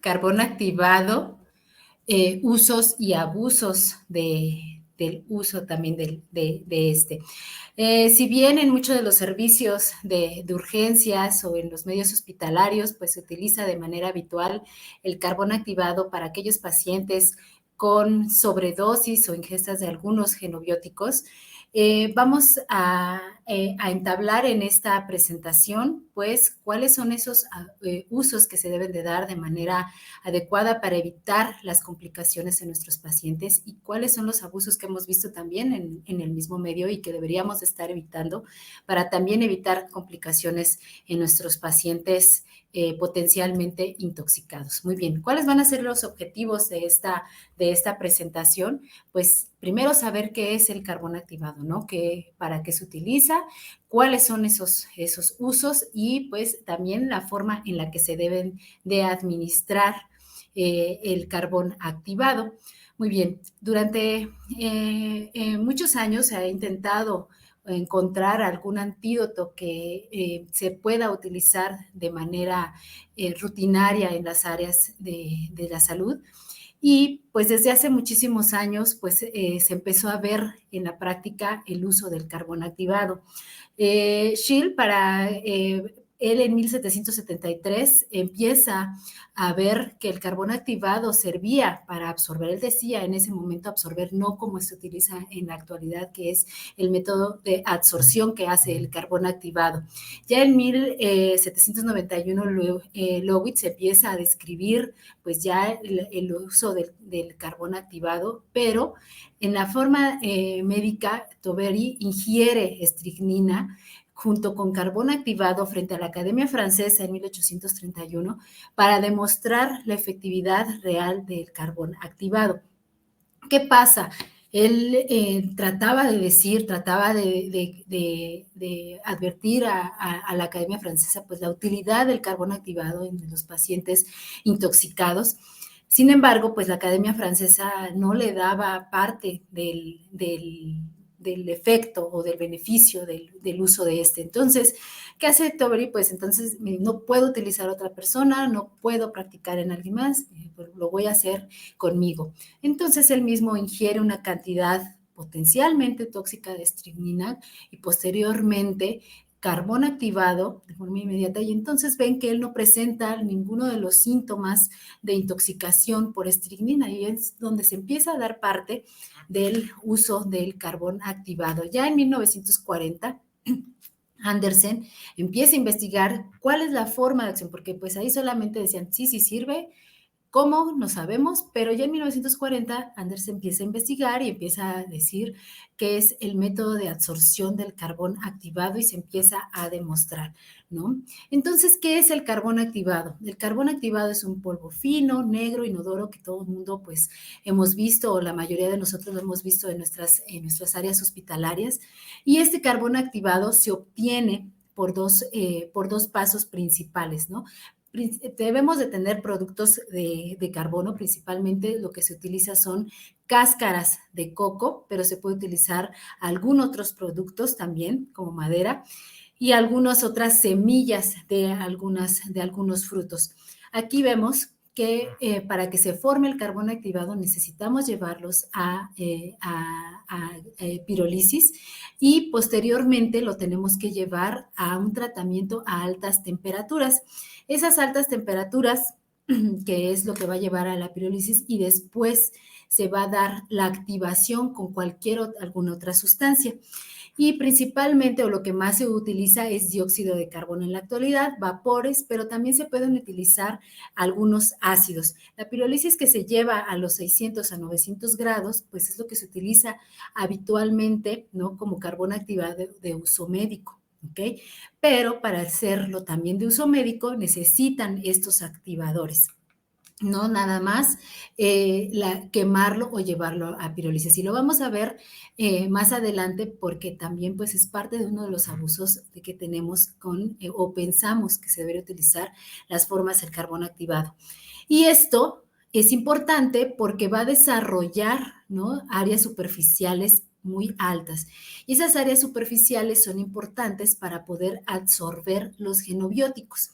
Carbón activado, usos y abusos del uso también de este. Si bien en muchos de los servicios de urgencias o en los medios hospitalarios, pues se utiliza de manera habitual el carbón activado para aquellos pacientes con sobredosis o ingestas de algunos genobióticos. Vamos a entablar en esta presentación, pues, cuáles son esos usos que se deben de dar de manera adecuada para evitar las complicaciones en nuestros pacientes y cuáles son los abusos que hemos visto también en el mismo medio y que deberíamos estar evitando para también evitar complicaciones en nuestros pacientes potencialmente intoxicados. Muy bien, ¿cuáles van a ser los objetivos de esta presentación? Pues primero saber qué es el carbón activado, ¿no? ¿Para qué se utiliza? ¿Cuáles son esos usos? Y pues también la forma en la que se deben de administrar el carbón activado. Muy bien, durante muchos años se ha intentado encontrar algún antídoto que se pueda utilizar de manera rutinaria en las áreas de la salud. Y pues desde hace muchísimos años pues se empezó a ver en la práctica el uso del carbón activado. Schill, él en 1773 empieza a ver que el carbón activado servía para absorber. Él decía en ese momento absorber, no como se utiliza en la actualidad, que es el método de absorción que hace el carbón activado. Ya en 1791 Lowitz empieza a describir pues ya el uso del carbón activado, pero en la forma médica, Toberi ingiere estricnina junto con carbón activado frente a la Academia Francesa en 1831 para demostrar la efectividad real del carbón activado. ¿Qué pasa? Él trataba de decir, trataba de advertir a la Academia Francesa pues la utilidad del carbón activado en los pacientes intoxicados. Sin embargo, pues la Academia Francesa no le daba parte del efecto o del beneficio del uso de este. Entonces, ¿qué hace Toberi? Pues entonces no puedo utilizar a otra persona, no puedo practicar en alguien más, pues lo voy a hacer conmigo. Entonces él mismo ingiere una cantidad potencialmente tóxica de estricnina y posteriormente carbón activado de forma inmediata y entonces ven que él no presenta ninguno de los síntomas de intoxicación por estricnina y es donde se empieza a dar parte del uso del carbón activado. Ya en 1940 Andersen empieza a investigar cuál es la forma de acción, porque pues ahí solamente decían, sí, sí sirve, ¿cómo? No sabemos, pero ya en 1940 Anders empieza a investigar y empieza a decir que es el método de absorción del carbón activado y se empieza a demostrar, ¿no? Entonces, ¿qué es el carbón activado? El carbón activado es un polvo fino, negro, inodoro que todo el mundo pues hemos visto o la mayoría de nosotros lo hemos visto en nuestras áreas hospitalarias y este carbón activado se obtiene por dos pasos principales, ¿no? Debemos de tener productos de carbono, principalmente lo que se utiliza son cáscaras de coco, pero se puede utilizar algunos otros productos también, como madera, y algunas otras semillas de algunos frutos. Aquí vemos que para que se forme el carbón activado necesitamos llevarlos a pirólisis y posteriormente lo tenemos que llevar a un tratamiento a altas temperaturas. Esas altas temperaturas, que es lo que va a llevar a la pirólisis y después se va a dar la activación con alguna otra sustancia. Y principalmente, o lo que más se utiliza es dióxido de carbono en la actualidad, vapores, pero también se pueden utilizar algunos ácidos. La pirólisis que se lleva a los 600 a 900 grados, pues es lo que se utiliza habitualmente, ¿no? Como carbón activado de uso médico. ¿Ok? Pero para hacerlo también de uso médico necesitan estos activadores. No nada más quemarlo o llevarlo a pirólisis. Y lo vamos a ver más adelante porque también pues es parte de uno de los abusos de que tenemos o pensamos que se debe utilizar las formas del carbón activado. Y esto es importante porque va a desarrollar, ¿no? Áreas superficiales muy altas. Y esas áreas superficiales son importantes para poder absorber los genobióticos.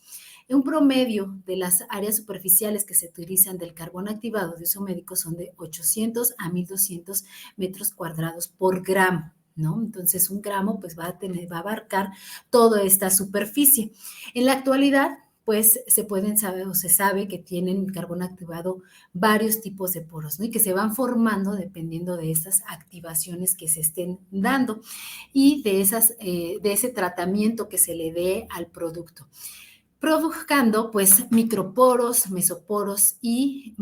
Un promedio de las áreas superficiales que se utilizan del carbón activado de uso médico son de 800 a 1200 metros cuadrados por gramo, ¿no? Entonces, un gramo pues va a abarcar toda esta superficie. En la actualidad, pues se pueden saber o se sabe que tienen carbón activado varios tipos de poros, ¿no? Y que se van formando dependiendo de esas activaciones que se estén dando y de ese tratamiento que se le dé al producto, provocando pues microporos, mesoporos y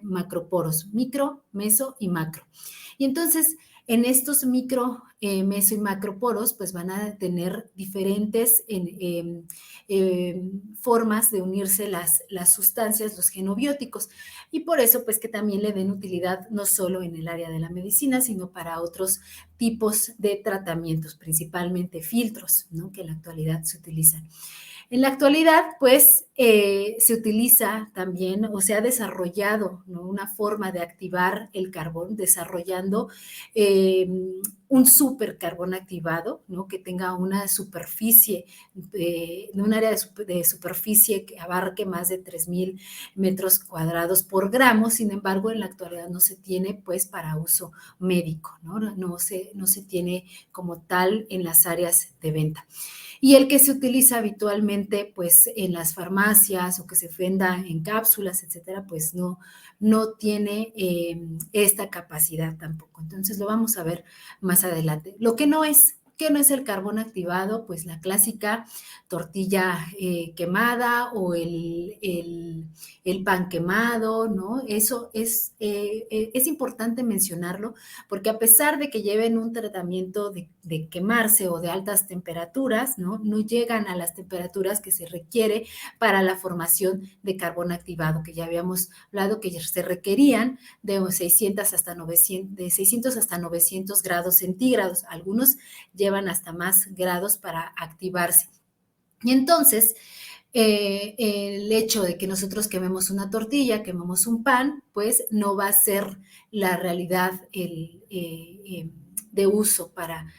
macroporos, micro, meso y macro. Y entonces en estos micro, meso y macroporos pues van a tener diferentes formas de unirse las sustancias, los genobióticos, y por eso pues que también le den utilidad no solo en el área de la medicina, sino para otros tipos de tratamientos, principalmente filtros, ¿no? Que en la actualidad se utilizan. En la actualidad, pues, se utiliza también o se ha desarrollado, ¿no?, una forma de activar el carbón, desarrollando un supercarbón activado, ¿no?, que tenga una superficie, un área de superficie que abarque más de 3000 metros cuadrados por gramo. Sin embargo, en la actualidad no se tiene, pues, para uso médico, ¿no? No se tiene como tal en las áreas de venta. Y el que se utiliza habitualmente pues en las farmacias o que se venda en cápsulas, etcétera, pues no tiene esta capacidad tampoco. Entonces lo vamos a ver más adelante. Lo que no es, ¿qué no es el carbón activado? Pues la clásica tortilla quemada o el pan quemado, ¿no? Eso es importante mencionarlo porque a pesar de que lleven un tratamiento de quemarse o de altas temperaturas, ¿no? No llegan a las temperaturas que se requiere para la formación de carbón activado, que ya habíamos hablado que se requerían de 600 hasta 900, de 600 hasta 900 grados centígrados. Algunos llevan hasta más grados para activarse. Y entonces, el hecho de que nosotros quememos una tortilla, quememos un pan, pues no va a ser la realidad de uso para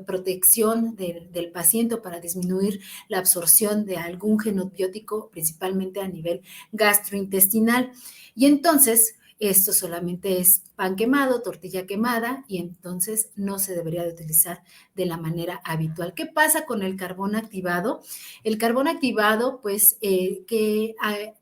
protección del paciente o para disminuir la absorción de algún genobiótico, principalmente a nivel gastrointestinal. Y entonces, esto solamente es pan quemado, tortilla quemada, y entonces no se debería de utilizar de la manera habitual. ¿Qué pasa con el carbón activado? El carbón activado, pues, que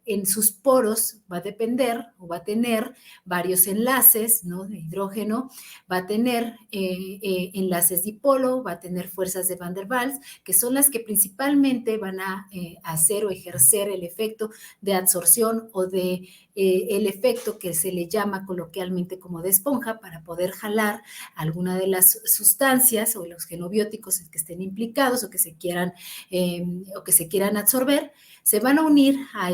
en sus poros va a depender o va a tener varios enlaces, ¿no?, de hidrógeno, va a tener enlaces dipolo, va a tener fuerzas de Van der Waals, que son las que principalmente van a hacer o ejercer el efecto de absorción o de el efecto que se le llama coloquialmente como de esponja para poder jalar alguna de las sustancias o los genobióticos que estén implicados o que se quieran absorber, se van a unir a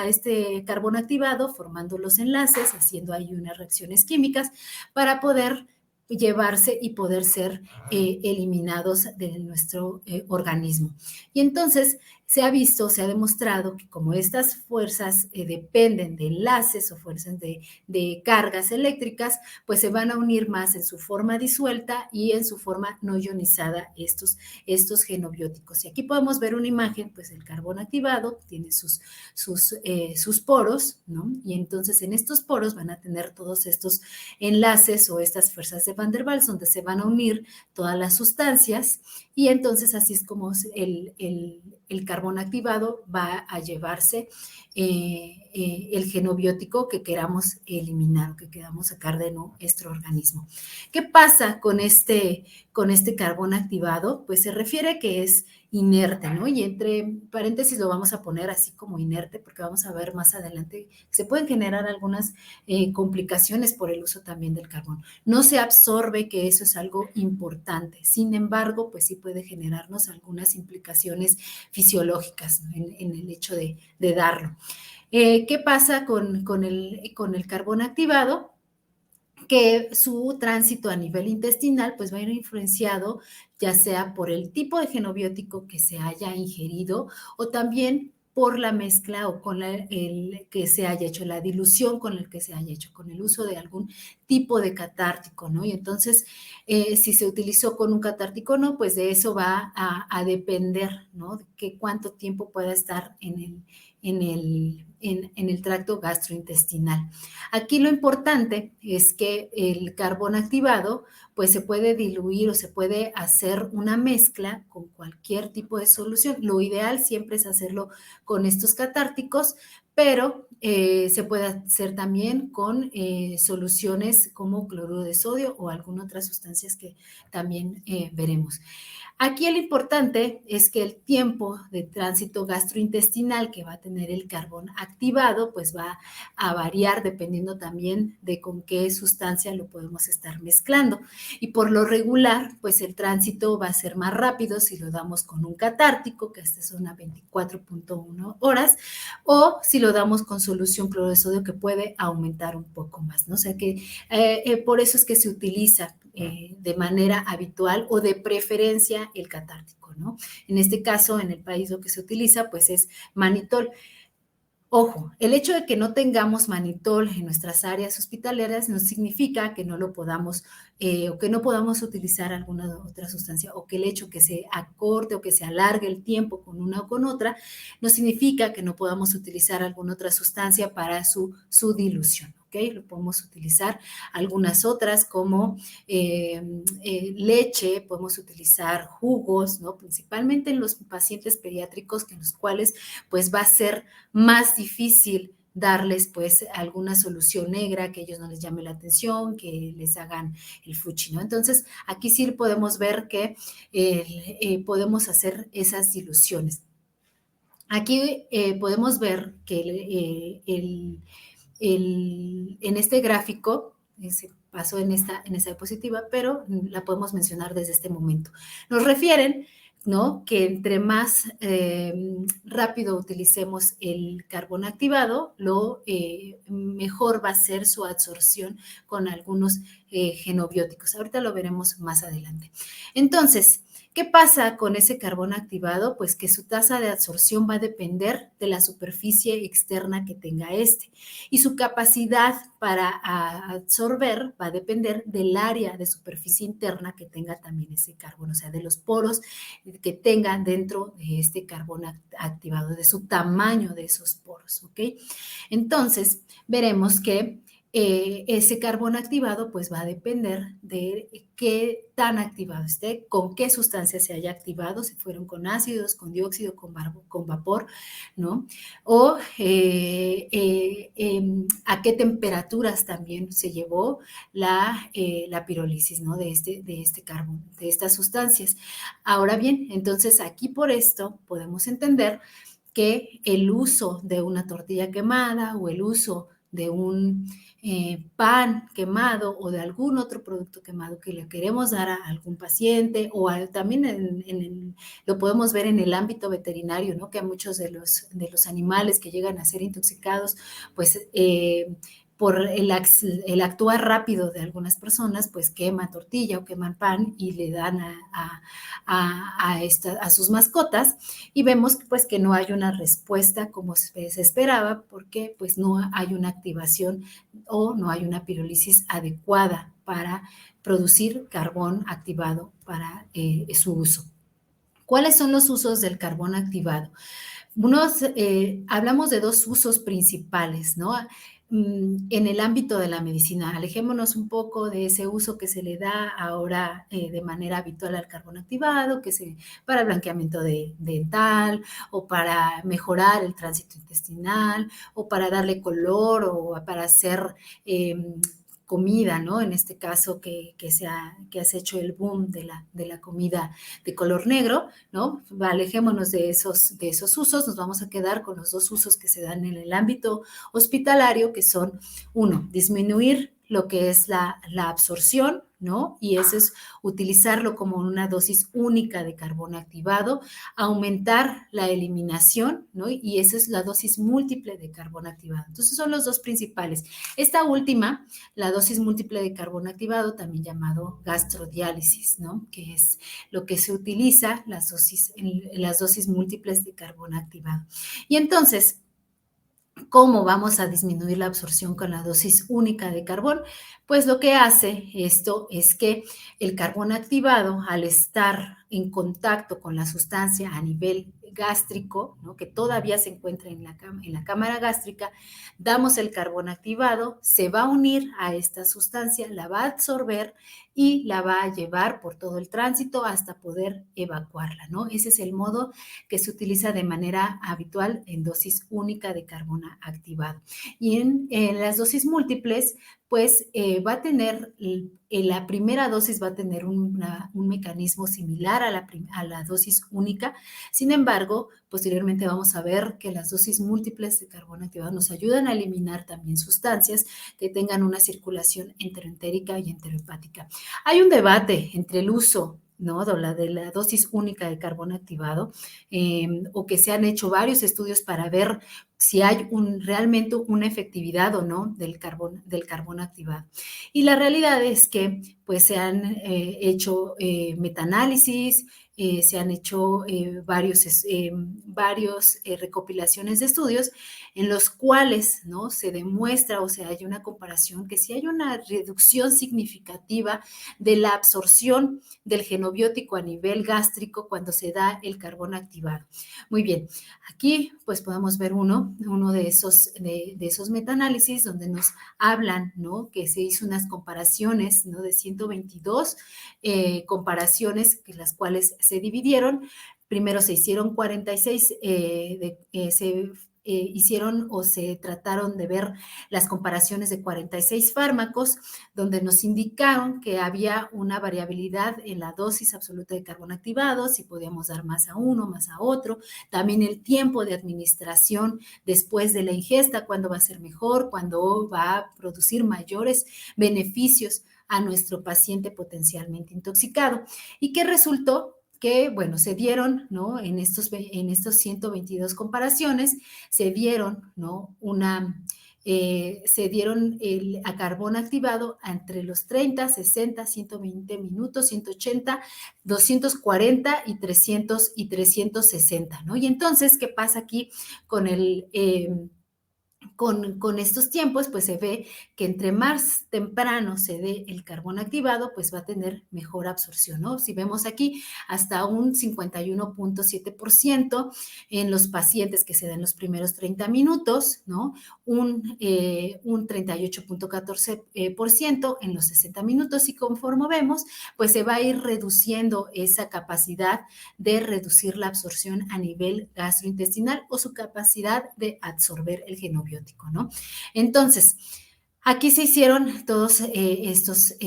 este carbón activado, formando los enlaces, haciendo ahí unas reacciones químicas para poder llevarse y poder ser eliminados de nuestro organismo. Y entonces se ha visto, se ha demostrado que como estas fuerzas dependen de enlaces o fuerzas de cargas eléctricas, pues se van a unir más en su forma disuelta y en su forma no ionizada estos genobióticos. Y aquí podemos ver una imagen, pues el carbón activado tiene sus poros, ¿no? Y entonces en estos poros van a tener todos estos enlaces o estas fuerzas de Van der Waals donde se van a unir todas las sustancias, y entonces así es como el carbón activado va a llevarse el genobiótico que queramos eliminar o que queramos sacar de nuestro organismo. ¿Qué pasa con este carbón activado? Pues se refiere que es inerte, ¿no? Y entre paréntesis lo vamos a poner así como inerte porque vamos a ver más adelante que se pueden generar algunas complicaciones por el uso también del carbón. No se absorbe, que eso es algo importante. Sin embargo, pues sí puede generarnos algunas implicaciones fisiológicas, ¿no?, en el hecho de darlo. ¿Qué pasa con el carbón activado? Que su tránsito a nivel intestinal pues va a ir influenciado ya sea por el tipo de genobiótico que se haya ingerido o también por la mezcla o con el que se haya hecho, la dilución con el que se haya hecho, con el uso de algún tipo de catártico, ¿no? Y entonces, si se utilizó con un catártico o no, pues de eso va a depender, ¿no? De que cuánto tiempo pueda estar en el tracto gastrointestinal. Aquí lo importante es que el carbón activado pues se puede diluir o se puede hacer una mezcla con cualquier tipo de solución. Lo ideal siempre es hacerlo con estos catárticos, pero se puede hacer también con soluciones como cloruro de sodio o alguna otras sustancias que también veremos. Aquí lo importante es que el tiempo de tránsito gastrointestinal que va a tener el carbón activado, pues va a variar dependiendo también de con qué sustancia lo podemos estar mezclando. Y por lo regular, pues el tránsito va a ser más rápido si lo damos con un catártico, que este son a 24.1 horas, o si lo damos con solución cloruro de sodio, que puede aumentar un poco más, ¿no? O sea que por eso es que se utiliza de manera habitual o de preferencia el catártico, ¿no? En este caso, en el país lo que se utiliza, pues es manitol. Ojo, el hecho de que no tengamos manitol en nuestras áreas hospitalarias no significa que no lo podamos o que no podamos utilizar alguna otra sustancia o que el hecho que se acorte o que se alargue el tiempo con una o con otra no significa que no podamos utilizar alguna otra sustancia para su dilución. ¿Okay? Lo podemos utilizar algunas otras como leche, podemos utilizar jugos, ¿no? Principalmente en los pacientes pediátricos en los cuales pues va a ser más difícil darles pues alguna solución negra que a ellos no les llame la atención, que les hagan el fuchi, ¿no? Entonces, aquí sí podemos ver que podemos hacer esas diluciones. Aquí podemos ver que en este gráfico, se pasó en esta diapositiva, pero la podemos mencionar desde este momento. Nos refieren, ¿no? Que entre más rápido utilicemos el carbón activado, lo mejor va a ser su absorción con algunos genobióticos. Ahorita lo veremos más adelante. Entonces, ¿qué pasa con ese carbón activado? Pues que su tasa de absorción va a depender de la superficie externa que tenga este y su capacidad para absorber va a depender del área de superficie interna que tenga también ese carbón, o sea, de los poros que tenga dentro de este carbón activado, de su tamaño de esos poros, ¿ok? Entonces, veremos que ese carbón activado pues va a depender de qué tan activado esté, con qué sustancia se haya activado, si fueron con ácidos, con dióxido, con vapor, ¿no? O a qué temperaturas también se llevó la pirólisis, ¿no? De este carbón, de estas sustancias. Ahora bien, entonces aquí por esto podemos entender que el uso de una tortilla quemada o el uso de un pan quemado o de algún otro producto quemado que le queremos dar a algún paciente o también lo podemos ver en el ámbito veterinario, ¿no? Que a muchos de los animales que llegan a ser intoxicados, pues por el actuar rápido de algunas personas, pues queman tortilla o queman pan y le dan a sus mascotas y vemos pues que no hay una respuesta como se esperaba porque pues no hay una activación o no hay una pirólisis adecuada para producir carbón activado para su uso. ¿Cuáles son los usos del carbón activado? Hablamos de dos usos principales, ¿no? En el ámbito de la medicina. Alejémonos un poco de ese uso que se le da ahora de manera habitual al carbón activado, para el blanqueamiento dental o para mejorar el tránsito intestinal o para darle color o para hacer comida, ¿no? En este caso que has hecho el boom de la comida de color negro, ¿no? Alejémonos de esos usos, nos vamos a quedar con los dos usos que se dan en el ámbito hospitalario, que son, uno, disminuir lo que es la absorción, ¿no? Y eso es utilizarlo como una dosis única de carbono activado, aumentar la eliminación, ¿no? Y esa es la dosis múltiple de carbono activado. Entonces son los dos principales. Esta última, la dosis múltiple de carbono activado, también llamado gastrodiálisis, ¿no? Que es lo que se utiliza las dosis múltiples de carbono activado. Y entonces, ¿cómo vamos a disminuir la absorción con la dosis única de carbón? Pues lo que hace esto es que el carbón activado, al estar en contacto con la sustancia a nivel gástrico, ¿no? Que todavía se encuentra en la cámara gástrica, damos el carbón activado, se va a unir a esta sustancia, la va a absorber y la va a llevar por todo el tránsito hasta poder evacuarla, ¿no? Ese es el modo que se utiliza de manera habitual en dosis única de carbono activado. Y en las dosis múltiples, pues va a tener, en la primera dosis va a tener un mecanismo similar a la dosis única. Sin embargo, posteriormente vamos a ver que las dosis múltiples de carbono activado nos ayudan a eliminar también sustancias que tengan una circulación enteroentérica y enterohepática. Hay un debate entre el uso, ¿no? De la dosis única de carbono activado, o que se han hecho varios estudios para ver si hay realmente una efectividad o no del carbono activado. Y la realidad es que pues se han hecho metaanálisis, se han hecho varios recopilaciones de estudios en los cuales, ¿no? Se demuestra, o sea, hay una comparación que sí hay una reducción significativa de la absorción del genobiótico a nivel gástrico cuando se da el carbono activado. Muy bien, aquí pues podemos ver uno de esos metaanálisis donde nos hablan, ¿no? Que se hizo unas comparaciones, ¿no? De 122 comparaciones, las cuales se dividieron. Primero se hicieron 46, hicieron o se trataron de ver las comparaciones de 46 fármacos, donde nos indicaron que había una variabilidad en la dosis absoluta de carbono activado, si podíamos dar más a uno, más a otro, también el tiempo de administración después de la ingesta, cuándo va a ser mejor, cuándo va a producir mayores beneficios a nuestro paciente potencialmente intoxicado. ¿Y qué resultó? Que, bueno, se dieron, ¿no? En estos 122 comparaciones, se dieron, ¿no? Se dieron a carbón activado entre los 30, 60, 120 minutos, 180, 240 y 360, ¿no? Y entonces, ¿qué pasa aquí con con estos tiempos? Pues se ve que entre más temprano se dé el carbón activado, pues va a tener mejor absorción, ¿no? Si vemos aquí, hasta un 51.7% en los pacientes que se dan los primeros 30 minutos, ¿no? Un 38.14% en los 60 minutos, y conforme vemos, pues se va a ir reduciendo esa capacidad de reducir la absorción a nivel gastrointestinal o su capacidad de absorber el genobiótico, ¿no? Entonces, aquí se hicieron todos estas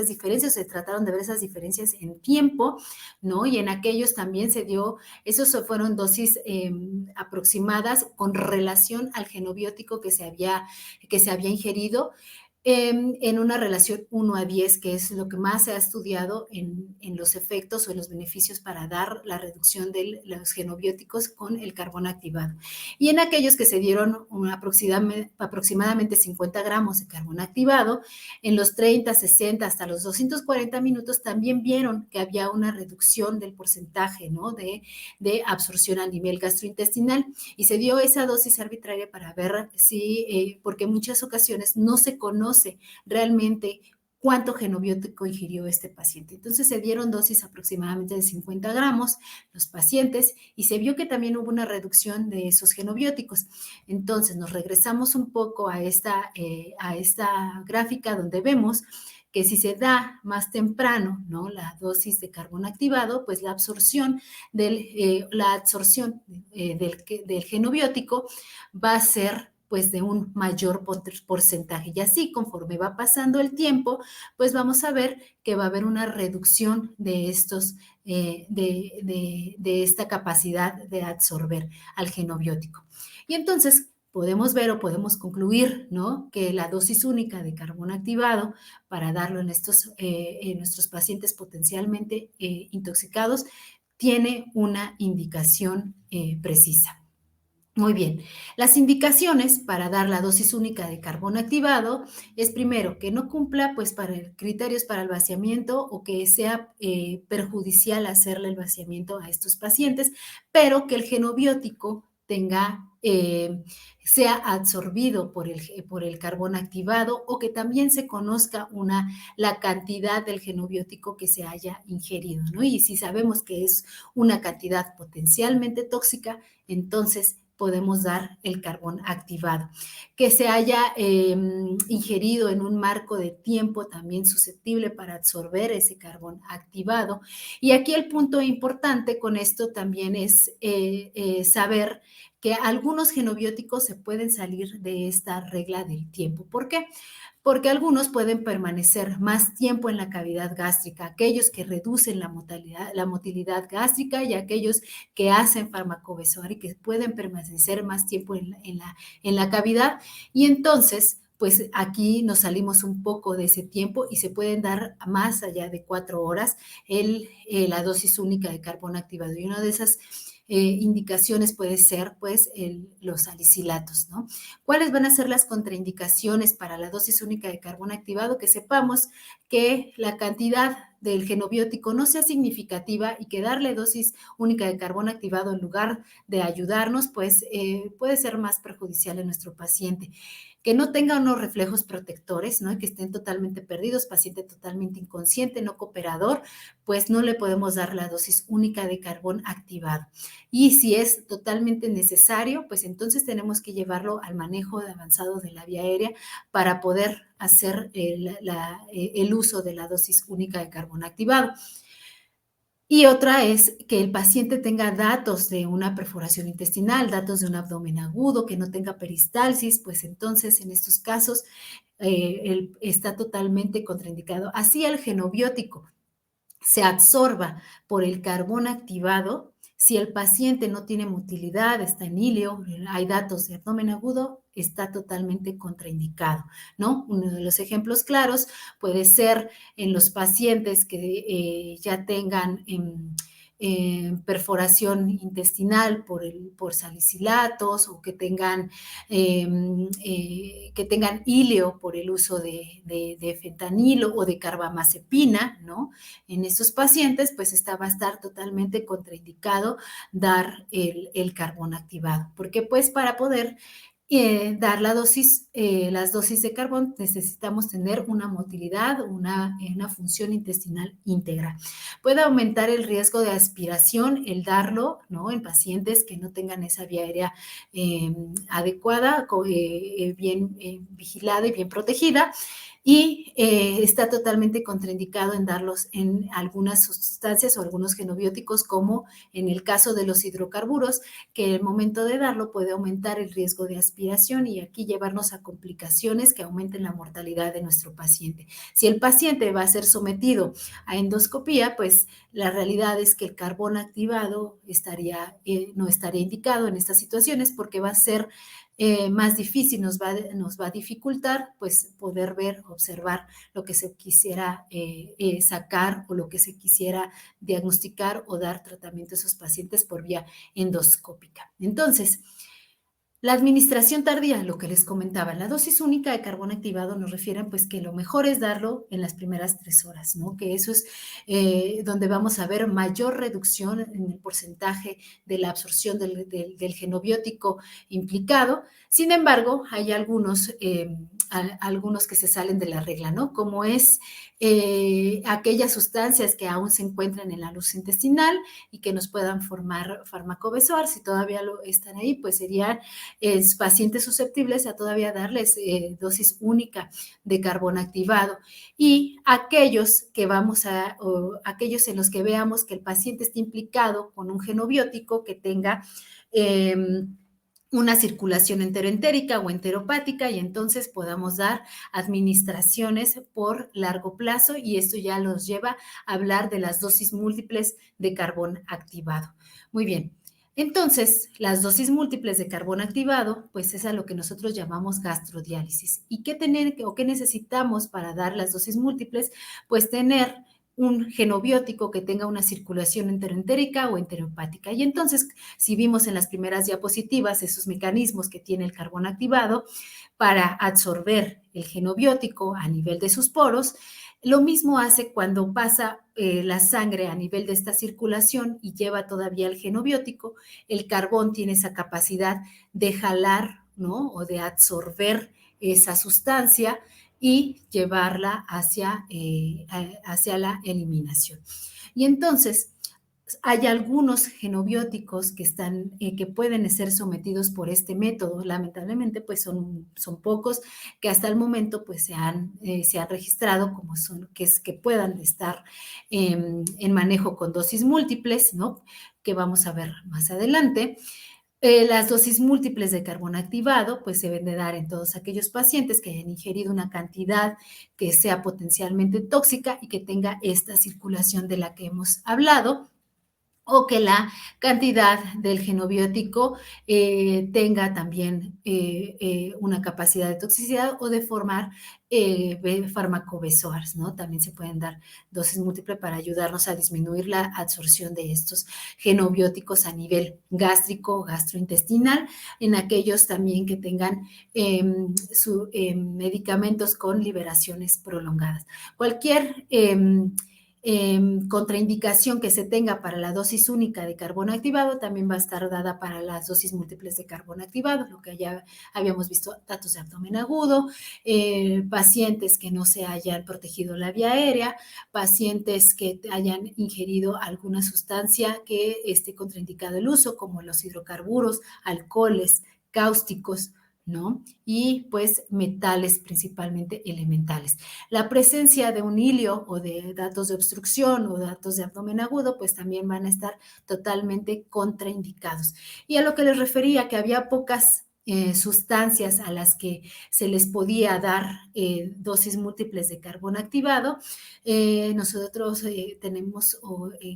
diferencias, se trataron de ver esas diferencias en tiempo, ¿no? Y en aquellos también se dio, esos fueron dosis aproximadas con relación al genobiótico que se había ingerido, en una relación 1 a 10, que es lo que más se ha estudiado en los efectos o en los beneficios para dar la reducción de los genobióticos con el carbón activado. Y en aquellos que se dieron aproximadamente 50 gramos de carbón activado, en los 30, 60 hasta los 240 minutos también vieron que había una reducción del porcentaje, ¿no? de absorción a nivel gastrointestinal, y se dio esa dosis arbitraria para ver si, porque en muchas ocasiones no se conoce realmente cuánto genobiótico ingirió este paciente. Entonces se dieron dosis aproximadamente de 50 gramos los pacientes y se vio que también hubo una reducción de esos genobióticos. Entonces nos regresamos un poco a esta gráfica donde vemos que si se da más temprano, ¿no? La dosis de carbón activado, pues la absorción del genobiótico va a ser pues de un mayor porcentaje. Y así, conforme va pasando el tiempo, pues vamos a ver que va a haber una reducción de esta capacidad de absorber al genobiótico. Y entonces, podemos ver o podemos concluir, ¿no?, que la dosis única de carbón activado para darlo en nuestros pacientes potencialmente intoxicados tiene una indicación precisa. Muy bien, las indicaciones para dar la dosis única de carbón activado es primero que no cumpla pues para criterios para el vaciamiento o que sea perjudicial hacerle el vaciamiento a estos pacientes, pero que el genobiótico sea absorbido por el carbón activado o que también se conozca la cantidad del genobiótico que se haya ingerido, ¿no? Y si sabemos que es una cantidad potencialmente tóxica, entonces podemos dar el carbón activado. Que se haya ingerido en un marco de tiempo también susceptible para absorber ese carbón activado. Y aquí el punto importante con esto también es saber que algunos genobióticos se pueden salir de esta regla del tiempo. ¿Por qué? Porque algunos pueden permanecer más tiempo en la cavidad gástrica, aquellos que reducen la motilidad gástrica y aquellos que hacen farmacobesor y que pueden permanecer más tiempo en la cavidad. Y entonces, pues aquí nos salimos un poco de ese tiempo y se pueden dar más allá de 4 horas la dosis única de carbón activado. Y una de esas indicaciones puede ser, pues, los salicilatos, ¿no? ¿Cuáles van a ser las contraindicaciones para la dosis única de carbón activado? Que sepamos que la cantidad del genobiótico no sea significativa y que darle dosis única de carbón activado en lugar de ayudarnos, pues puede ser más perjudicial en nuestro paciente. Que no tenga unos reflejos protectores, ¿no? Que estén totalmente perdidos, paciente totalmente inconsciente, no cooperador, pues no le podemos dar la dosis única de carbón activado. Y si es totalmente necesario, pues entonces tenemos que llevarlo al manejo avanzado de la vía aérea para poder hacer el uso de la dosis única de carbón activado. Y otra es que el paciente tenga datos de una perforación intestinal, datos de un abdomen agudo, que no tenga peristalsis, pues entonces en estos casos está totalmente contraindicado. Así el genobiótico se absorba por el carbón activado. Si el paciente no tiene motilidad, está en ilio, hay datos de abdomen agudo, está totalmente contraindicado, ¿no? Uno de los ejemplos claros puede ser en los pacientes que ya tengan perforación intestinal por salicilatos o que tengan ilio por el uso de fentanilo o de carbamazepina, ¿no? En estos pacientes, pues va a estar totalmente contraindicado dar el carbón activado, porque pues para poder dar las dosis de carbón necesitamos tener una motilidad, una función intestinal íntegra. Puede aumentar el riesgo de aspiración el darlo, ¿no? En pacientes que no tengan esa vía aérea adecuada, bien vigilada y bien protegida. Y está totalmente contraindicado en darlos en algunas sustancias o algunos genobióticos, como en el caso de los hidrocarburos, que el momento de darlo puede aumentar el riesgo de aspiración y aquí llevarnos a complicaciones que aumenten la mortalidad de nuestro paciente. Si el paciente va a ser sometido a endoscopía, pues la realidad es que el carbón activado no estaría indicado en estas situaciones porque va a ser más difícil, nos va a dificultar pues poder ver, observar lo que se quisiera sacar o lo que se quisiera diagnosticar o dar tratamiento a esos pacientes por vía endoscópica. Entonces, la administración tardía, lo que les comentaba, la dosis única de carbón activado nos refieren pues que lo mejor es darlo en las primeras 3 horas, ¿no? Que eso es donde vamos a ver mayor reducción en el porcentaje de la absorción del genobiótico implicado. Sin embargo, hay algunos que se salen de la regla, ¿no? Como es aquellas sustancias que aún se encuentran en la luz intestinal y que nos puedan formar farmacobesor, si todavía están ahí, pues serían pacientes susceptibles a todavía darles dosis única de carbón activado. Y aquellos aquellos en los que veamos que el paciente está implicado con un genobiótico que tenga una circulación enteroentérica o enteropática y entonces podamos dar administraciones por largo plazo y esto ya los lleva a hablar de las dosis múltiples de carbón activado. Muy bien. Entonces, las dosis múltiples de carbón activado, pues es a lo que nosotros llamamos gastrodiálisis. ¿Y qué tener o qué necesitamos para dar las dosis múltiples? Pues tener un genobiótico que tenga una circulación enteroentérica o enterohepática. Y entonces, si vimos en las primeras diapositivas esos mecanismos que tiene el carbón activado para absorber el genobiótico a nivel de sus poros, lo mismo hace cuando pasa la sangre a nivel de esta circulación y lleva todavía el genobiótico. El carbón tiene esa capacidad de jalar, ¿no? O de absorber esa sustancia y llevarla hacia la eliminación. Y entonces, hay algunos genobióticos que pueden ser sometidos por este método. Lamentablemente, pues son pocos que hasta el momento pues se han registrado como que puedan estar en manejo con dosis múltiples, ¿no? Que vamos a ver más adelante. Las dosis múltiples de carbón activado, pues se deben de dar en todos aquellos pacientes que hayan ingerido una cantidad que sea potencialmente tóxica y que tenga esta circulación de la que hemos hablado, o que la cantidad del genobiótico tenga también una capacidad de toxicidad o de formar farmacobesoars, ¿no? También se pueden dar dosis múltiples para ayudarnos a disminuir la absorción de estos genobióticos a nivel gástrico o gastrointestinal, en aquellos también que tengan medicamentos con liberaciones prolongadas. Cualquier contraindicación que se tenga para la dosis única de carbón activado también va a estar dada para las dosis múltiples de carbón activado, lo que ya habíamos visto, datos de abdomen agudo, pacientes que no se hayan protegido la vía aérea, pacientes que hayan ingerido alguna sustancia que esté contraindicado el uso, como los hidrocarburos, alcoholes, cáusticos, ¿no? Y pues metales principalmente elementales. La presencia de un hilio o de datos de obstrucción o datos de abdomen agudo, pues también van a estar totalmente contraindicados. Y a lo que les refería, que había pocas sustancias a las que se les podía dar dosis múltiples de carbón activado. Nosotros tenemos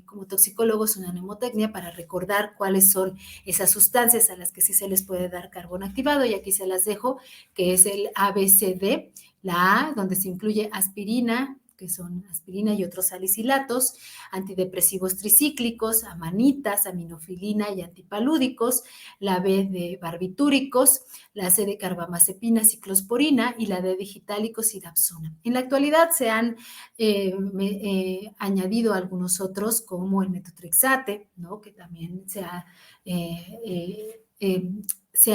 como toxicólogos una mnemotecnia para recordar cuáles son esas sustancias a las que sí se les puede dar carbón activado, y aquí se las dejo, que es el ABCD. La A, donde se incluye aspirina, que son aspirina y otros salicilatos, antidepresivos tricíclicos, amanitas, aminofilina y antipalúdicos, la B de barbitúricos, la C de carbamazepina, ciclosporina y la D de digitálicos y dapsona. En la actualidad se han añadido algunos otros como el metotrexate, ¿no? Que también se ha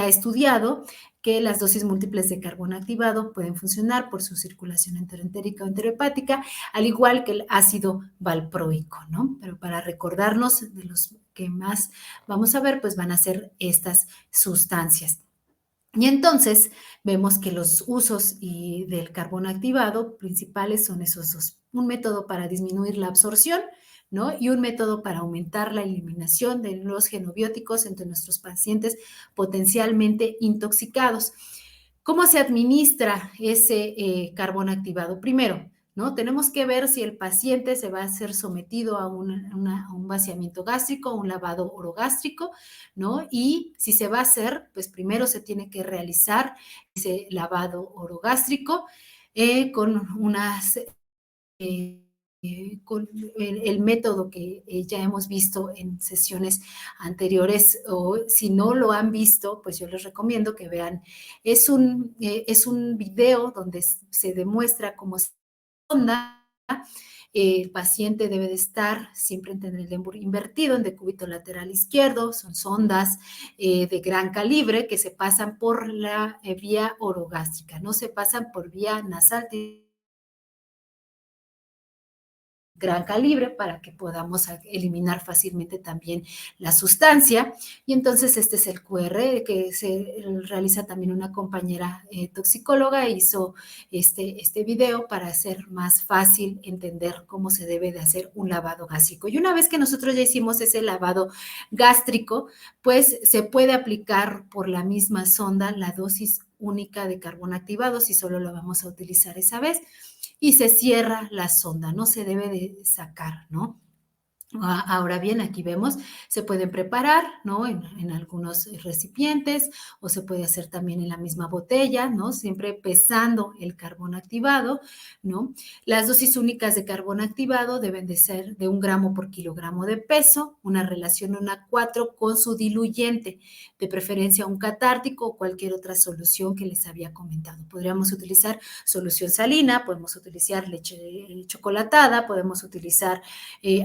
estudiado que las dosis múltiples de carbón activado pueden funcionar por su circulación enteroentérica o enterohepática, al igual que el ácido valproico, ¿no? Pero para recordarnos de los que más vamos a ver, pues van a ser estas sustancias. Y entonces vemos que los usos del carbón activado principales son esos dos. Un método para disminuir la absorción, ¿no? Y un método para aumentar la eliminación de los genobióticos entre nuestros pacientes potencialmente intoxicados. ¿Cómo se administra ese carbón activado? Primero, ¿no? Tenemos que ver si el paciente se va a ser sometido a un vaciamiento gástrico, un lavado orogástrico, ¿no? Y si se va a hacer, pues primero se tiene que realizar ese lavado orogástrico con unas con el método que ya hemos visto en sesiones anteriores, o si no lo han visto, pues yo les recomiendo que vean. Es un video donde se demuestra cómo se sonda. El paciente debe de estar siempre en el lemur invertido, en decúbito lateral izquierdo. Son sondas de gran calibre que se pasan por la vía orogástrica, no se pasan por vía nasal, gran calibre, para que podamos eliminar fácilmente también la sustancia. Y entonces este es el QR que se realiza también una compañera toxicóloga, hizo este video para hacer más fácil entender cómo se debe de hacer un lavado gástrico. Y una vez que nosotros ya hicimos ese lavado gástrico, pues se puede aplicar por la misma sonda la dosis única de carbón activado, si solo lo vamos a utilizar esa vez, y se cierra la sonda, no se debe de sacar, ¿no? Ahora bien, aquí vemos, se pueden preparar, ¿no? En algunos recipientes o se puede hacer también en la misma botella, ¿no? Siempre pesando el carbón activado, ¿no? Las dosis únicas de carbón activado deben de ser de 1 gramo por kilogramo de peso, una relación 1:4 con su diluyente, de preferencia un catártico o cualquier otra solución que les había comentado. Podríamos utilizar solución salina, podemos utilizar leche chocolatada, podemos utilizar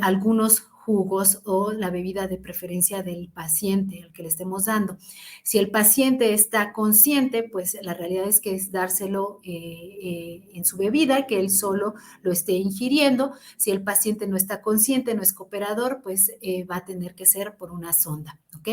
algunos jugos o la bebida de preferencia del paciente al que le estemos dando. Si el paciente está consciente, pues la realidad es que es dárselo en su bebida, que él solo lo esté ingiriendo. Si el paciente no está consciente, no es cooperador, pues va a tener que ser por una sonda, ¿ok?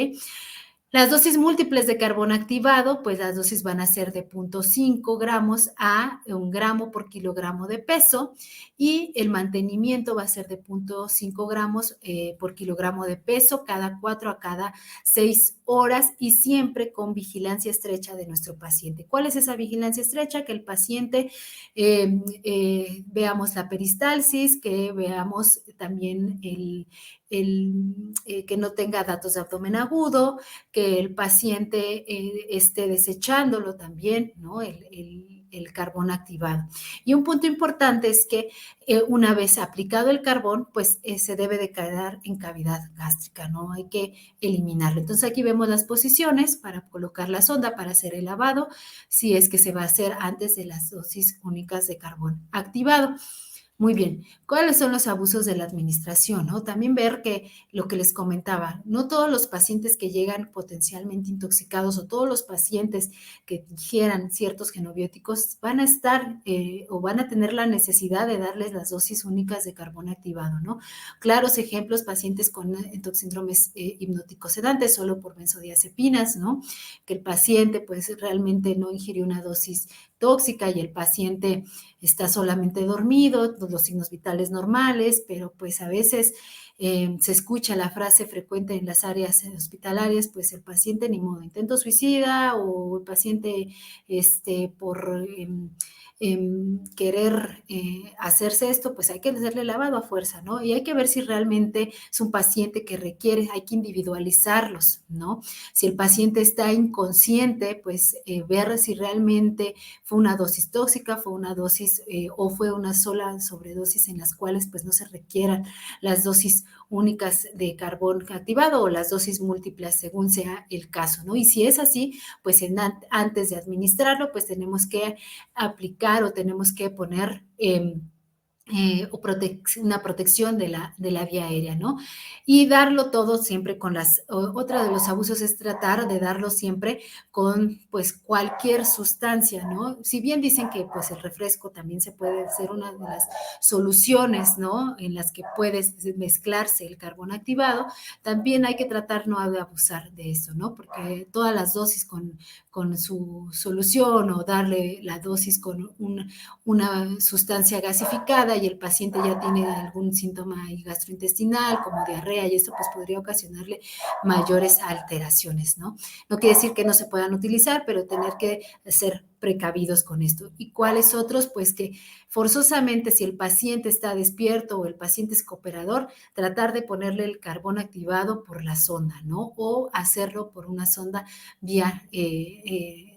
Las dosis múltiples de carbón activado, pues las dosis van a ser de 0.5 gramos a 1 gramo por kilogramo de peso y el mantenimiento va a ser de 0.5 gramos por kilogramo de peso cada 4 a cada 6 horas y siempre con vigilancia estrecha de nuestro paciente. ¿Cuál es esa vigilancia estrecha? Que el paciente veamos la peristalsis, que veamos también que no tenga datos de abdomen agudo, que el paciente esté desechándolo también, ¿no? El carbón activado. Y un punto importante es que una vez aplicado el carbón, pues se debe de quedar en cavidad gástrica, ¿no? Hay que eliminarlo. Entonces aquí vemos las posiciones para colocar la sonda para hacer el lavado, si es que se va a hacer antes de las dosis únicas de carbón activado. Muy bien, ¿cuáles son los abusos de la administración? ¿No? También ver que lo que les comentaba, no todos los pacientes que llegan potencialmente intoxicados o todos los pacientes que ingieran ciertos genobióticos van a estar o van a tener la necesidad de darles las dosis únicas de carbón activado, ¿no? Claros ejemplos, pacientes con síndromes hipnóticos sedantes solo por benzodiazepinas, ¿no? Que el paciente pues realmente no ingirió una dosis tóxica y el paciente está solamente dormido, los signos vitales normales, pero pues a veces se escucha la frase frecuente en las áreas hospitalarias, pues el paciente ni modo, intento suicida o el paciente por querer hacerse esto, pues hay que hacerle lavado a fuerza, ¿no? Y hay que ver si realmente es un paciente que requiere, hay que individualizarlos, ¿no? Si el paciente está inconsciente, pues ver si realmente fue una dosis tóxica, fue una dosis o fue una sola sobredosis en las cuales pues no se requieran las dosis únicas de carbón activado o las dosis múltiples según sea el caso, ¿no? Y si es así, pues antes de administrarlo, pues tenemos que aplicar o tenemos que poner una protección de la vía aérea, ¿no? Y darlo todo siempre con otra de los abusos es tratar de darlo siempre con pues cualquier sustancia, ¿no? Si bien dicen que pues el refresco también se puede ser una de las soluciones, ¿no? En las que puede mezclarse el carbón activado, también hay que tratar no de abusar de eso, ¿no? Porque todas las dosis con su solución o darle la dosis con una sustancia gasificada y el paciente ya tiene algún síntoma gastrointestinal como diarrea y esto pues podría ocasionarle mayores alteraciones, ¿no? No quiere decir que no se puedan utilizar, pero tener que ser precavidos con esto. ¿Y cuáles otros? Pues que forzosamente si el paciente está despierto o el paciente es cooperador, tratar de ponerle el carbón activado por la sonda, ¿no? O hacerlo por una sonda vía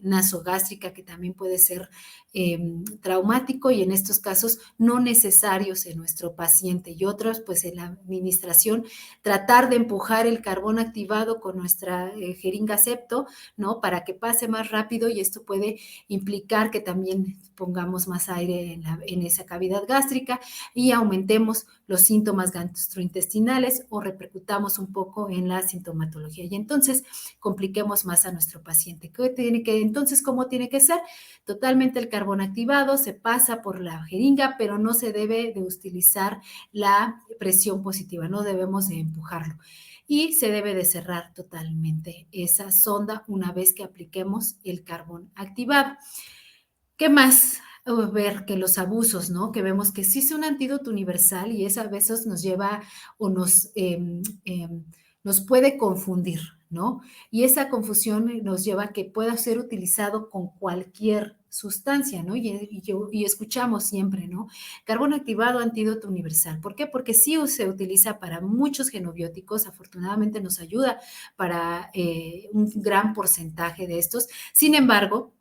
nasogástrica que también puede ser traumático y en estos casos no necesarios en nuestro paciente y otros pues en la administración tratar de empujar el carbón activado con nuestra jeringa septo, ¿no? Para que pase más rápido y esto puede implicar que también pongamos más aire en esa cavidad gástrica y aumentemos los síntomas gastrointestinales o repercutamos un poco en la sintomatología y entonces compliquemos más a nuestro paciente. Entonces, ¿cómo tiene que ser? Totalmente el carbón activado se pasa por la jeringa, pero no se debe de utilizar la presión positiva, no debemos de empujarlo. Y se debe de cerrar totalmente esa sonda una vez que apliquemos el carbón activado. ¿Qué más? Ver que los abusos, ¿no? Que vemos que sí es un antídoto universal y eso a veces nos lleva o nos puede confundir, ¿no? Y esa confusión nos lleva a que pueda ser utilizado con cualquier sustancia, ¿no? Y escuchamos siempre, ¿no? Carbón activado, antídoto universal. ¿Por qué? Porque sí se utiliza para muchos genobióticos, afortunadamente nos ayuda para un gran porcentaje de estos. Sin embargo,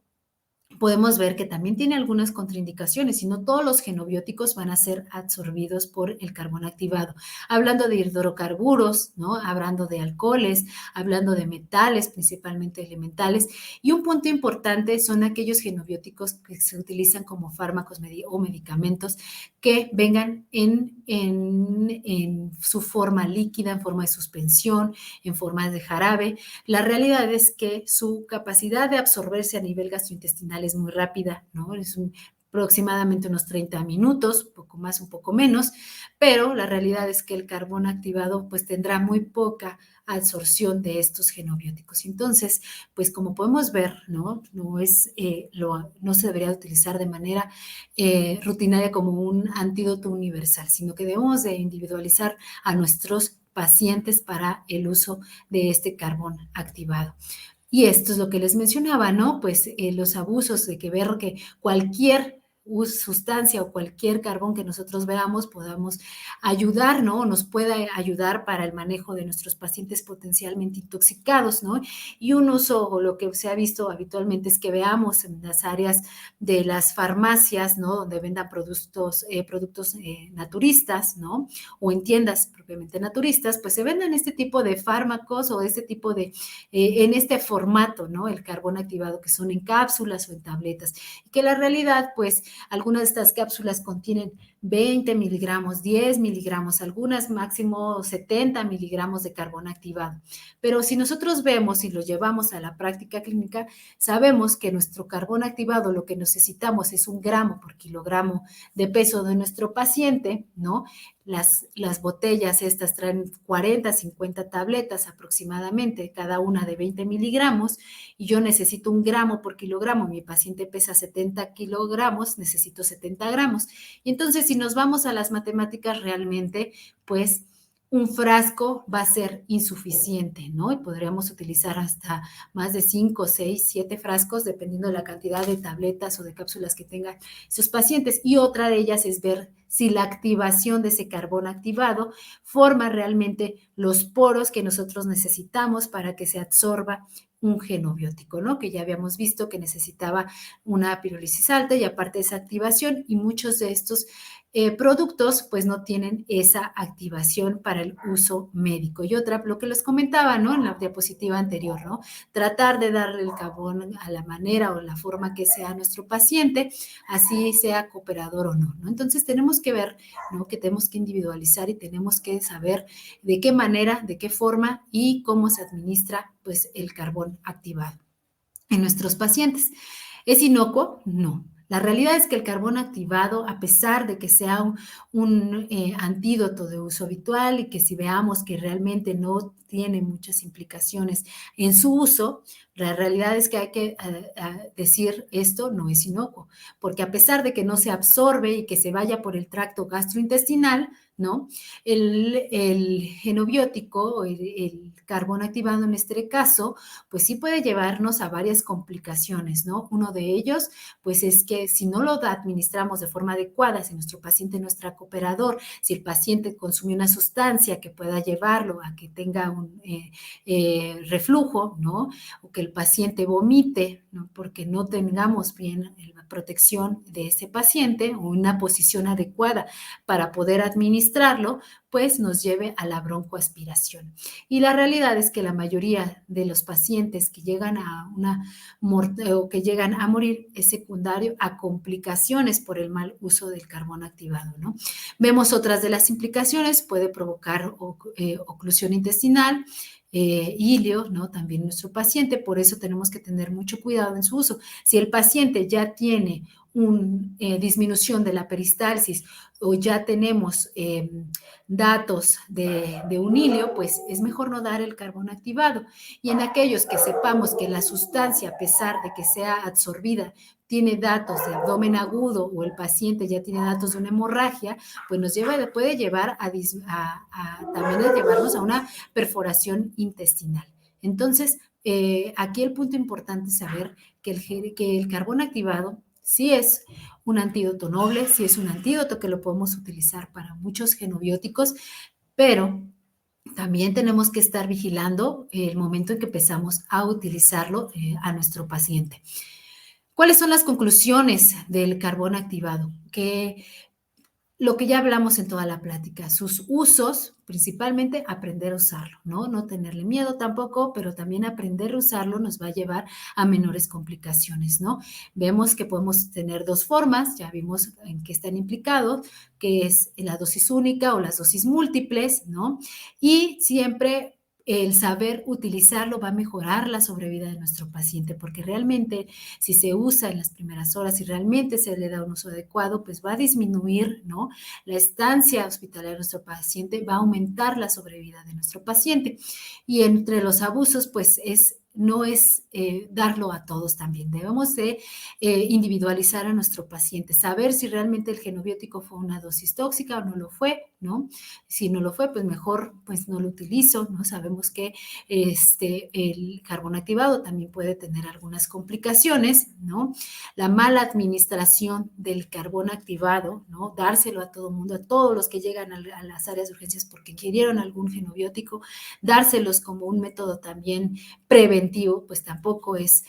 podemos ver que también tiene algunas contraindicaciones y no todos los genobióticos van a ser absorbidos por el carbón activado. Hablando de hidrocarburos, ¿no? Hablando de alcoholes, hablando de metales, principalmente elementales. Y un punto importante son aquellos genobióticos que se utilizan como fármacos o medicamentos que vengan en su forma líquida, en forma de suspensión, en forma de jarabe. La realidad es que su capacidad de absorberse a nivel gastrointestinal es muy rápida, ¿no? Aproximadamente unos 30 minutos, un poco más, un poco menos, pero la realidad es que el carbón activado pues tendrá muy poca absorción de estos genobióticos. Entonces, pues como podemos ver, ¿no? No se debería utilizar de manera rutinaria como un antídoto universal, sino que debemos de individualizar a nuestros pacientes para el uso de este carbón activado. Y esto es lo que les mencionaba, ¿no? Pues los abusos de que ver que cualquier sustancia o cualquier carbón que nosotros veamos podamos ayudar, ¿no? Nos pueda ayudar para el manejo de nuestros pacientes potencialmente intoxicados, ¿no? Y un uso, o lo que se ha visto habitualmente es que veamos en las áreas de las farmacias, ¿no? Donde vendan productos naturistas, ¿no? O en tiendas propiamente naturistas, pues se vendan este tipo de fármacos o este tipo de en este formato, ¿no? El carbón activado, que son en cápsulas o en tabletas. Y que la realidad, pues, algunas de estas cápsulas contienen 20 miligramos, 10 miligramos, algunas máximo 70 miligramos de carbón activado. Pero si nosotros vemos y lo llevamos a la práctica clínica, sabemos que nuestro carbón activado lo que necesitamos es 1 gramo por kilogramo de peso de nuestro paciente, ¿no? Las botellas estas traen 40, 50 tabletas aproximadamente, cada una de 20 miligramos, y yo necesito 1 gramo por kilogramo. Mi paciente pesa 70 kilogramos, necesito 70 gramos. Y entonces, si nos vamos a las matemáticas, realmente, pues un frasco va a ser insuficiente, ¿no? Y podríamos utilizar hasta más de 5, 6, 7 frascos, dependiendo de la cantidad de tabletas o de cápsulas que tengan sus pacientes. Y otra de ellas es ver si la activación de ese carbón activado forma realmente los poros que nosotros necesitamos para que se absorba un genobiótico, ¿no? Que ya habíamos visto que necesitaba una pirólisis alta y aparte esa activación, y muchos de estos productos pues no tienen esa activación para el uso médico. Y otra, lo que les comentaba, ¿no? En la diapositiva anterior, ¿no? Tratar de darle el carbón a la manera o la forma que sea a nuestro paciente, así sea cooperador o no, ¿no? Entonces tenemos que ver, ¿no? Que tenemos que individualizar y tenemos que saber de qué manera, de qué forma y cómo se administra pues el carbón activado en nuestros pacientes. ¿Es inocuo? No. La realidad es que el carbón activado, a pesar de que sea un antídoto de uso habitual y que si veamos que realmente no tiene muchas implicaciones en su uso, la realidad es que hay que decir esto no es inocuo, porque a pesar de que no se absorbe y que se vaya por el tracto gastrointestinal, ¿no? El genobiótico, el carbón activado en este caso, pues sí puede llevarnos a varias complicaciones, ¿no? Uno de ellos, pues es que si no lo administramos de forma adecuada, si nuestro paciente no es cooperador, si el paciente consume una sustancia que pueda llevarlo a que tenga un reflujo, ¿no? O que el paciente vomite, ¿no? Porque no tengamos bien la protección de ese paciente o una posición adecuada para poder administrarlo, pues nos lleve a la broncoaspiración. Y la realidad es que la mayoría de los pacientes que llegan a o que llegan a morir es secundario a complicaciones por el mal uso del carbón activado, ¿no? Vemos otras de las implicaciones, puede provocar oclusión intestinal, ilio, ¿no? También nuestro paciente, por eso tenemos que tener mucho cuidado en su uso. Si el paciente ya tiene una disminución de la peristalsis o ya tenemos datos de un hilio, pues es mejor no dar el carbón activado. Y en aquellos que sepamos que la sustancia, a pesar de que sea absorbida, tiene datos de abdomen agudo o el paciente ya tiene datos de una hemorragia, pues puede llevar también a llevarnos a una perforación intestinal. Entonces, aquí el punto importante es saber que el carbón activado sí es un antídoto noble, sí es un antídoto que lo podemos utilizar para muchos genobióticos, pero también tenemos que estar vigilando el momento en que empezamos a utilizarlo a nuestro paciente. ¿Cuáles son las conclusiones del carbón activado? Que lo que ya hablamos en toda la plática, sus usos, principalmente aprender a usarlo, ¿no? No tenerle miedo tampoco, pero también aprender a usarlo nos va a llevar a menores complicaciones, ¿no? Vemos que podemos tener dos formas, ya vimos en qué están implicados, que es la dosis única o las dosis múltiples, ¿no? Y siempre el saber utilizarlo va a mejorar la sobrevida de nuestro paciente, porque realmente si se usa en las primeras horas y realmente se le da un uso adecuado, pues va a disminuir, ¿no? La estancia hospitalaria de nuestro paciente, va a aumentar la sobrevida de nuestro paciente. Y entre los abusos, pues no es darlo a todos también. Debemos de individualizar a nuestro paciente, saber si realmente el genobiótico fue una dosis tóxica o no lo fue, ¿no? Si no lo fue, pues mejor pues no lo utilizo, ¿no? Sabemos que el carbón activado también puede tener algunas complicaciones, ¿no? La mala administración del carbón activado, ¿no? Dárselo a todo mundo, a todos los que llegan a las áreas de urgencias porque ingerieron algún genobiótico, dárselos como un método también preventivo, pues tampoco es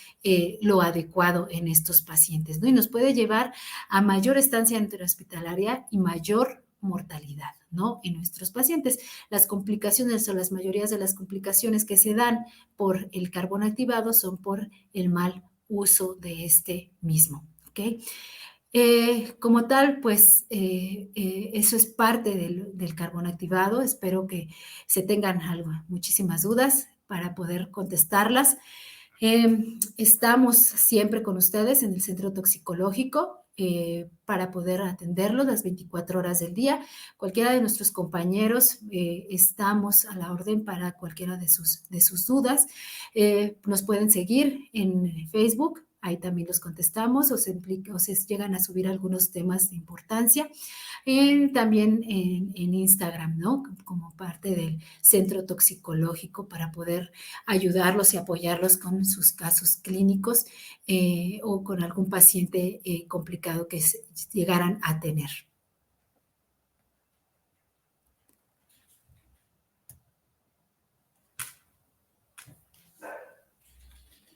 lo adecuado en estos pacientes, ¿no? Y nos puede llevar a mayor estancia interhospitalaria y mayor mortalidad, ¿no? En nuestros pacientes. Las complicaciones o las mayorías de las complicaciones que se dan por el carbón activado son por el mal uso de este mismo, ¿ok? Como tal, pues eso es parte del carbón activado. Espero que se tengan muchísimas dudas para poder contestarlas. Estamos siempre con ustedes en el centro toxicológico para poder atenderlos las 24 horas del día. Cualquiera de nuestros compañeros estamos a la orden para cualquiera de sus dudas. Nos pueden seguir en Facebook. Ahí también los contestamos o se llegan a subir algunos temas de importancia. También en Instagram, ¿no? Como parte del centro toxicológico para poder ayudarlos y apoyarlos con sus casos clínicos o con algún paciente complicado que llegaran a tener.